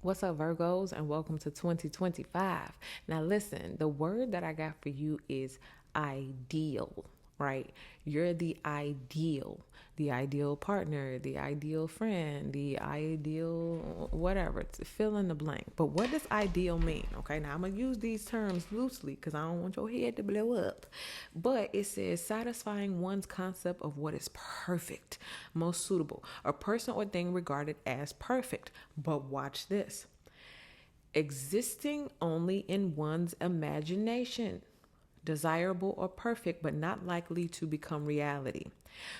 What's up, Virgos, and welcome to 2025. Now, listen, the word that I got for you is ideal, right? You're the ideal partner, the ideal friend, the ideal whatever. Fill in the blank. But what does ideal mean? Okay, now I'm going to use these terms loosely because I don't want your head to blow up. But it says satisfying one's concept of what is perfect, most suitable, a person or thing regarded as perfect. But watch this, existing only in one's imagination, desirable or perfect, but not likely to become reality.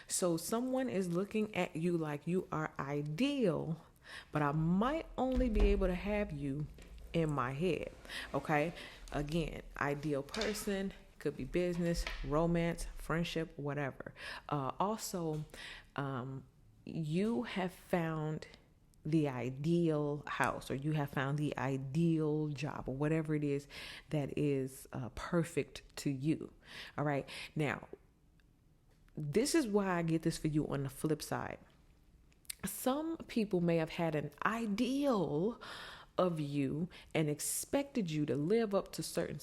So someone is looking at you like you are ideal, but I might only be able to have you in my head. Okay. Again, ideal person could be business, romance, friendship, whatever. Also, you have found the ideal house, or you have found the ideal job, or whatever it is that is perfect to you. All right. Now, this is why I get this for you on the flip side. Some people may have had an ideal of you and expected you to live up to certain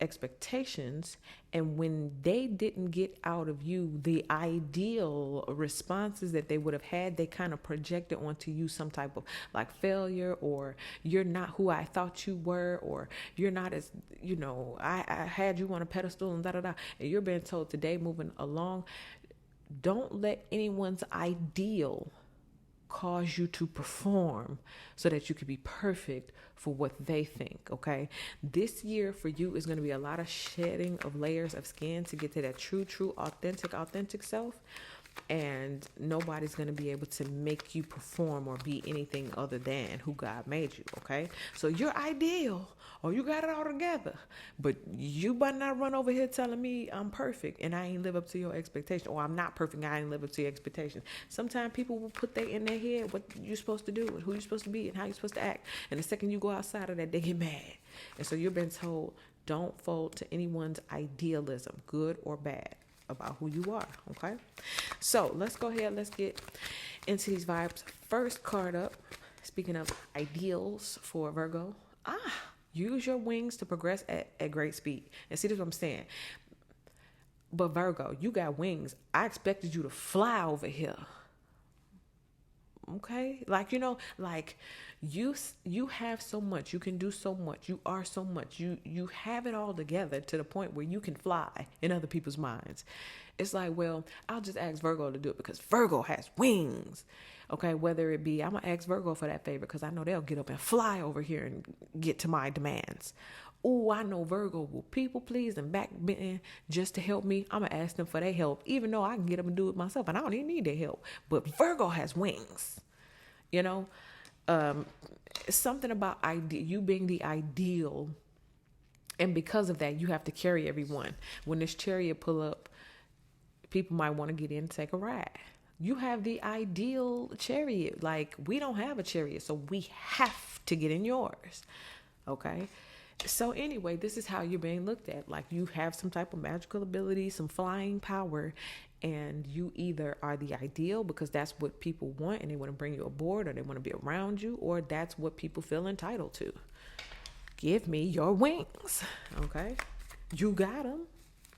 expectations, and when they didn't get out of you the ideal responses that they would have had, they kind of projected onto you some type of like failure, or you're not who I thought you were, or you're not as, I had you on a pedestal and da da da. And you're being told today, moving along, don't let anyone's ideal cause you to perform so that you can be perfect for what they think. Okay, this year for you is going to be a lot of shedding of layers of skin to get to that true authentic self, and nobody's going to be able to make you perform or be anything other than who God made you. Okay, so you're ideal, or you got it all together, but you better not run over here telling me I'm perfect and I ain't live up to your expectation, or I'm not perfect and I ain't live up to your expectation. Sometimes people will put that in their head what you're supposed to do and who you're supposed to be and how you're supposed to act, and the second you go outside of that, they get mad. And so you've been told, don't fold to anyone's idealism, good or bad, about who you are. Okay, so let's go ahead, let's get into these vibes. First card up, speaking of ideals for Virgo, use your wings to progress at great speed. And see, this is what I'm saying. But Virgo, you got wings. I expected you to fly over here. Okay, like, like you have so much, you can do so much, you are so much, you have it all together to the point where you can fly in other people's minds. It's like, well, I'll just ask Virgo to do it because Virgo has wings. Okay, whether it be, I'm gonna ask Virgo for that favor because I know they'll get up and fly over here and get to my demands. Oh, I know Virgo will people please and back bend just to help me. I'm gonna ask them for their help, even though I can get up and do it myself, and I don't even need their help. But Virgo has wings, you know. It's something about you being the ideal, and because of that, you have to carry everyone. When this chariot pull up, people might want to get in and take a ride. You have the ideal chariot. Like, we don't have a chariot, so we have to get in yours. Okay. So anyway, this is how you're being looked at. Like, you have some type of magical ability, some flying power, and you either are the ideal because that's what people want and they want to bring you aboard, or they want to be around you, or that's what people feel entitled to. Give me your wings. Okay. You got them.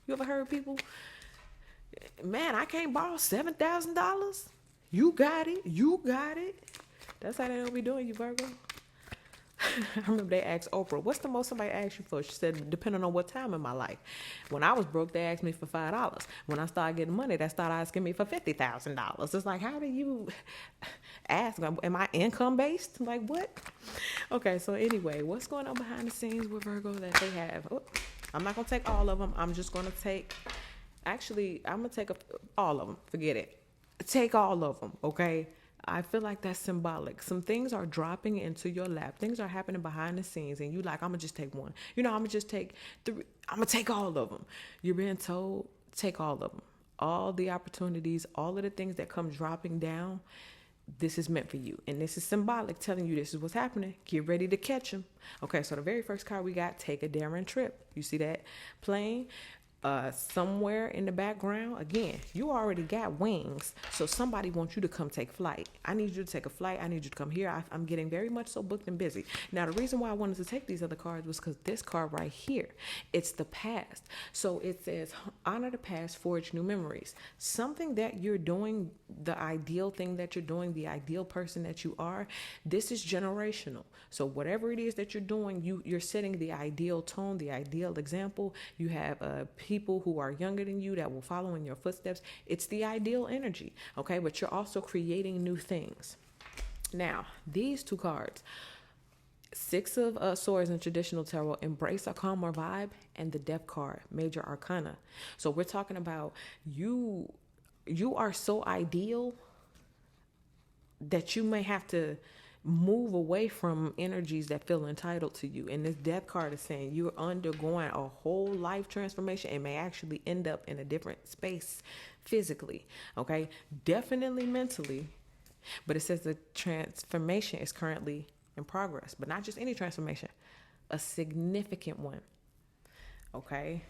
You ever heard people, man, I can't borrow $7,000. You got it. You got it. That's how they don't be doing you, Virgo. I remember they asked Oprah, what's the most somebody asked you for? She said, depending on what time in my life. When I was broke, they asked me for $5. When I started getting money, they started asking me for $50,000. It's like, how do you ask? Am I income based? Like, what? Okay, so anyway, what's going on behind the scenes with Virgo that they have? Oh, I'm not going to take all of them. I'm just going to take, actually, I'm going to take all of them. Forget it. Take all of them, okay? I feel like that's symbolic. Some things are dropping into your lap. Things are happening behind the scenes, and you like, I'm gonna just take one. I'm gonna just take three. I'm gonna take all of them. You're being told, take all of them. All the opportunities, all of the things that come dropping down, this is meant for you. And this is symbolic, telling you this is what's happening. Get ready to catch them. Okay, so the very first card we got, take a daring trip. You see that plane? Somewhere in the background, again, you already got wings, so somebody wants you to come take flight. I need you to take a flight. I need you to come here. I'm getting very much so booked and busy. Now, the reason why I wanted to take these other cards was because this card right here, it's the past. So it says, honor the past, forge new memories. Something that you're doing, the ideal thing that you're doing, the ideal person that you are, this is generational. So whatever it is that you're doing, you're setting the ideal tone, the ideal example. You have people who are younger than you that will follow in your footsteps. It's the ideal energy, okay? But you're also creating new things. Now, these two cards, Six of Swords in traditional tarot, embrace a calmer vibe, and the Death card, major arcana. So we're talking about you are so ideal that you may have to move away from energies that feel entitled to you. And this Death card is saying you're undergoing a whole life transformation and may actually end up in a different space physically, okay? Definitely mentally, but it says the transformation is currently in progress, but not just any transformation, a significant one, okay?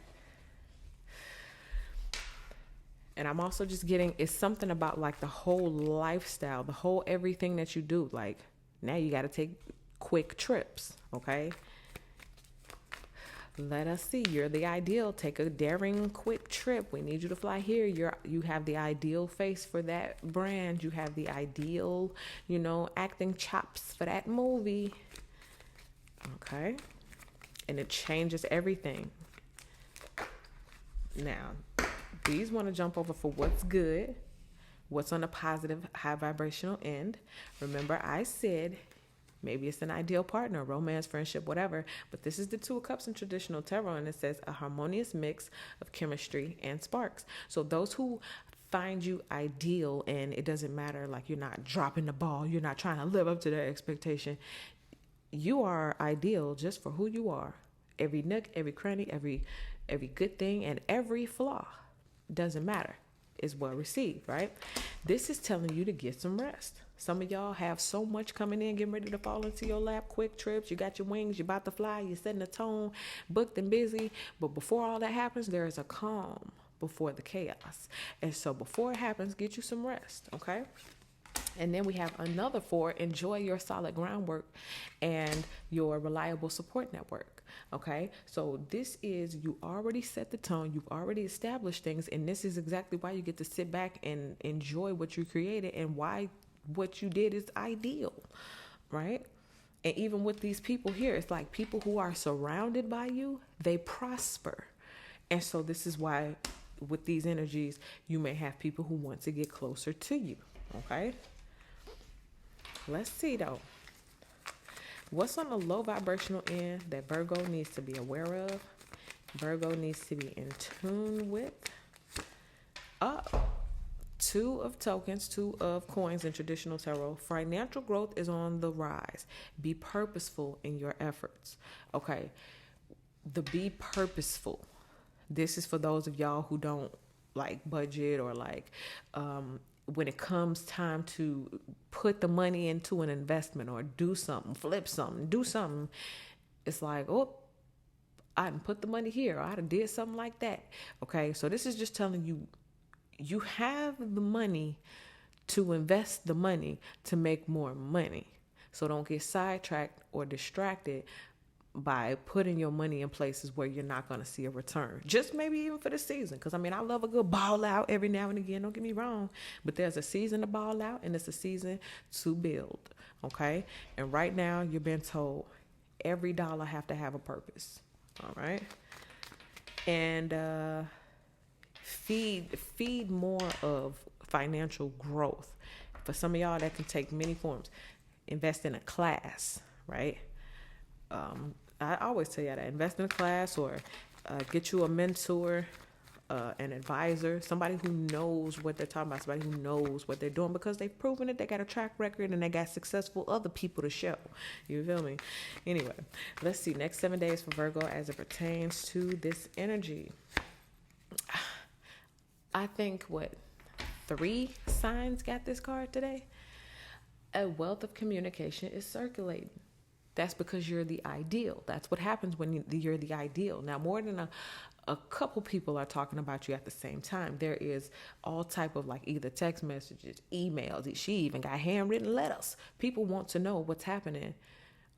And I'm also just getting, it's something about like the whole lifestyle, the whole everything that you do. Like now you got to take quick trips, okay? Let us see. You're the ideal. Take a daring, quick trip. We need you to fly here. You have the ideal face for that brand. You have the ideal, acting chops for that movie. Okay. And it changes everything. Now, these want to jump over for what's good, what's on the positive, high vibrational end. Remember, I said maybe it's an ideal partner, romance, friendship, whatever. But this is the Two of Cups in traditional tarot, and it says a harmonious mix of chemistry and sparks. So those who find you ideal, and it doesn't matter, like you're not dropping the ball, you're not trying to live up to their expectation. You are ideal just for who you are. Every nook, every cranny, every good thing, and every flaw, doesn't matter, is well received, right? This is telling you to get some rest. Some of y'all have so much coming in, getting ready to fall into your lap, quick trips, you got your wings, you're about to fly, you're setting the tone, booked and busy. But before all that happens, there is a calm before the chaos. And so before it happens, get you some rest, okay? And then we have another 4, enjoy your solid groundwork and your reliable support network. Okay, so this is, you already set the tone, you've already established things, and this is exactly why you get to sit back and enjoy what you created and why what you did is ideal, right? And even with these people here, it's like people who are surrounded by you, they prosper. And so this is why with these energies, you may have people who want to get closer to you, okay? Let's see though. What's on the low vibrational end that Virgo needs to be aware of? Virgo needs to be in tune with. Two of tokens, 2 of coins in traditional tarot. Financial growth is on the rise. Be purposeful in your efforts. Okay. The be purposeful. This is for those of y'all who don't like budget or like, when it comes time to put the money into an investment or do something, flip something, do something, it's like, oh, I done put the money here, or I done did something like that. Okay, so this is just telling you, you have the money to invest the money to make more money. So don't get sidetracked or distracted by putting your money in places where you're not going to see a return. Just maybe even for the season. Because, I love a good ball out every now and again. Don't get me wrong. But there's a season to ball out and it's a season to build. Okay? And right now, you're being told every dollar have to have a purpose. All right? And feed more of financial growth. For some of y'all, that can take many forms. Invest in a class, right? I always tell you that invest in a class or get you a mentor, an advisor, somebody who knows what they're talking about, somebody who knows what they're doing because they've proven it. They got a track record and they got successful other people to show. You feel me? Anyway, let's see. Next 7 days for Virgo as it pertains to this energy. I think 3 signs got this card today? A wealth of communication is circulating. That's because you're the ideal. That's what happens when you're the ideal. Now, more than a couple people are talking about you at the same time. There is all type of like either text messages, emails. She even got handwritten letters. People want to know what's happening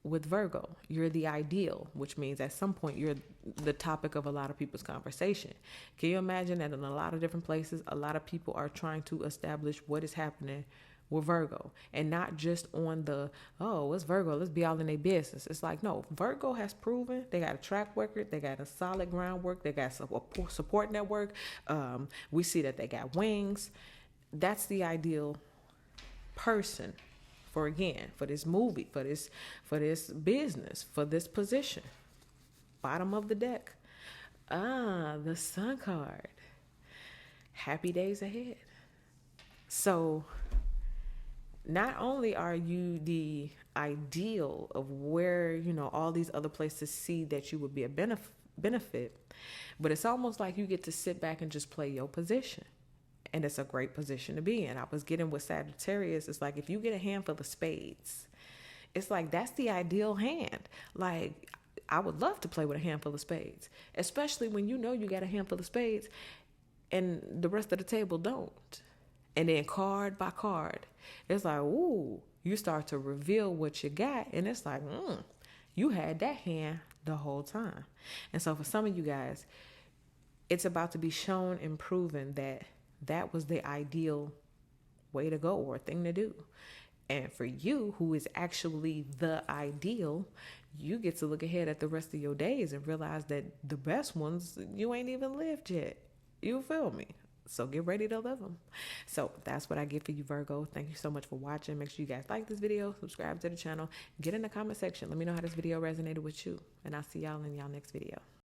with Virgo. You're the ideal, which means at some point you're the topic of a lot of people's conversation. Can you imagine that in a lot of different places, a lot of people are trying to establish what is happening with Virgo, and not just on the, oh, it's Virgo, let's be all in their business. It's like, no, Virgo has proven they got a track record, they got a solid groundwork, they got a support network. We see that they got wings. That's the ideal person for, again, for this movie, for this business, for this position. Bottom of the deck. The Sun card. Happy days ahead. So not only are you the ideal of where, all these other places see that you would be a benefit, but it's almost like you get to sit back and just play your position. And it's a great position to be in. I was getting with Sagittarius. It's like if you get a handful of spades, it's like that's the ideal hand. Like, I would love to play with a handful of spades, especially when you got a handful of spades and the rest of the table don't. And then card by card, it's like, ooh, you start to reveal what you got. And it's like, you had that hand the whole time. And so for some of you guys, it's about to be shown and proven that that was the ideal way to go or thing to do. And for you, who is actually the ideal, you get to look ahead at the rest of your days and realize that the best ones you ain't even lived yet. You feel me? So get ready to live them. So that's what I get for you, Virgo. Thank you so much for watching. Make sure you guys like this video, subscribe to the channel, get in the comment section. Let me know how this video resonated with you. And I'll see y'all in y'all next video.